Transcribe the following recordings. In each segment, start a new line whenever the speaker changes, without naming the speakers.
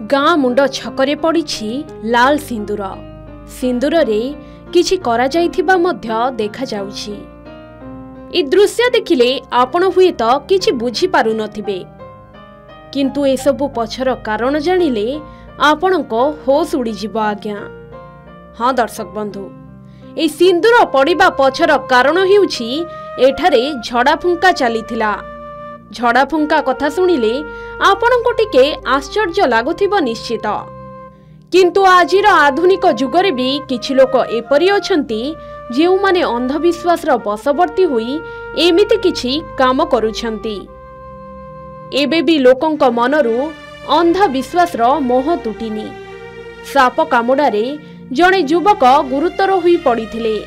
गाँ मुंड छकरे पड़ी लाल सिंदूर सिंदूर रे किछि करा जाइथिबा मध्य देखा जाउछि। ए दृश्य देखिले आपण हुए तो किछि बुझी पारु नथिबे, किंतु ए सबु पछर कारण जानिले आपणको होश उड़ी जिवो आज्ञा। हाँ दर्शक बंधु, ए सिंदूर पड़िबा पछर कारण हेउछि एठारे झड़ा फुंका चलीथिला। झड़ा फुंका कथा सुनिले आपणको टिके आश्चर्य लागुथिबो निश्चित, किंतु आजिर आधुनिक जुगरे भी किछि लोक एपरि अछंती जेउ माने अंधविश्वास रो बसवर्ती होई एमिति किछि काम करूछंती। एबे भी लोकंक मनरु अंधविश्वास रो मोह तुटिनी। साप कामुडारे जणे युवक गुरुतर होई पड़िथिले,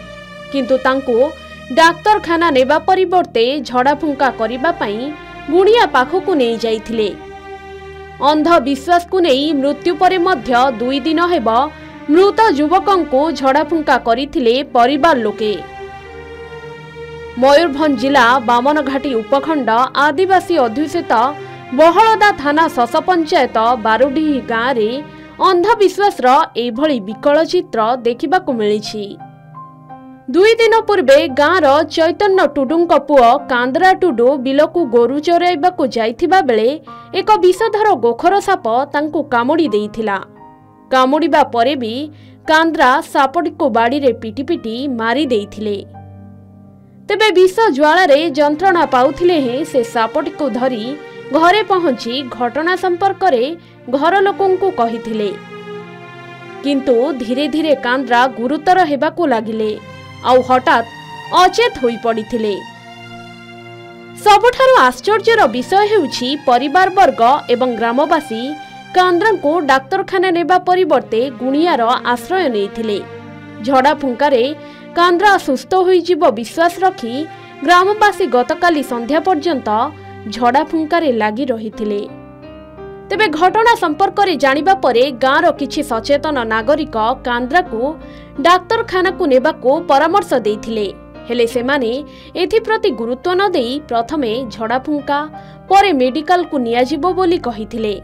किंतु तांको डाक्तरखाना नेबा परिवर्ते झड़ा फुंका करिबा पई गुणिया पाखकु नहीं जाइथिले। अंधविश्वास को नहीं मृत्यु परे मध्य 2 दिन हेब मृत युवकंकु झड़ा फुंका करिथिले परिवार लोके। मयूरभंज जिला बामनघाटी उपखंड आदिवासी अध्युषित बहलदा थाना शश पंचायत बारुडीही गाँव रे अंधविश्वास एभली विकल चित्र देखिबाकु मिलिछि। 2 दिन पूर्वे गाँवर चैतन्य टुडुंक पुओ कांद्रा टुडु बिलकु गोरु चराइबाकु जाइथिबा बेले एक विषधर गोखर साप तांकु कामुड़ी देइथिला। कामुड़िबा परे भी कांद्रा सापटिको बाड़ी रे पिटी पिटी मारी देइथिले। तेबे विष ज्वाला रे जंत्रणा पाउथिले हे से सापटिको धरी घरे पहुंची घटना संपर्क रे घर लोकंकु कहिथिले, किंतु धीरे धीरे कांद्रा गुरुतर हेबाकु लागिले आउ हठात अचेत होई पड़िथिले। सबठारु आश्चर्यर विषय हेउछि परिवार वर्ग एवं ग्रामवासी कांद्रांको डाक्तरखाना नेबा परिवर्ते गुणियार आश्रय नेइथिले। झड़ा फुंकारे कांद्रा सुस्थ होई जीव विश्वास रखी ग्रामवासी गतकाली संध्या पर्यंत झड़ा फुंकारे लागि रहिथिले। तेबे घटना संपर्क रे जानिबा परे गाँर किछि सचेतन नागरिक कांद्राकु डाक्तरखाना नेबाकु परामर्श देइथिले, हेले सेमाने एथिप्रति गुरुत्व न देई प्रथमे झड़ा फुंका परे मेडिकल कु नियाजिबो बोली कहिथिले।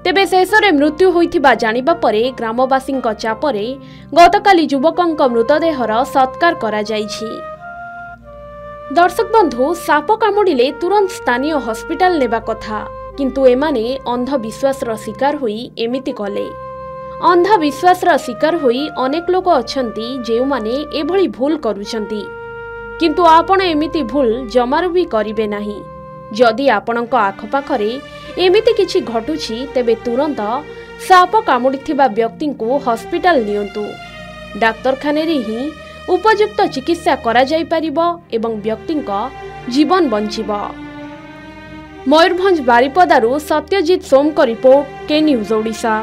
तेबे शेषरे मृत्यु होइथिबा जानिबा परे ग्रामवासींक चापरे गतकाली युवकंक मृतदेहर सत्कार करा जाइछि। दर्शक बंधु, साप कामुडिले तुरंत स्थानीय हॉस्पिटल नेबा कथा, किंतु एमाने अंधविश्वास शिकार होई एमिति कले। अंधविश्वास शिकार होई अनेक लोक अछंती जेउ माने एभली भूल करूछंती, किंतु आपण एमिति भूल जमारू भी करिवे नाही। जदि आपणक आखपाखरे एमिति किछि घटुछि तेबे तुरंत साप कामुडिथिबा व्यक्ति को हॉस्पिटल नियंतु। डाक्तरखाने रे ही उपयुक्त चिकित्सा करा जाई परिबो एवं व्यक्तिंक जीवन बंचिबो। मयूरभंज बारिपदारु सत्यजित सोमको रिपोर्ट, के न्यूज ओडिशा।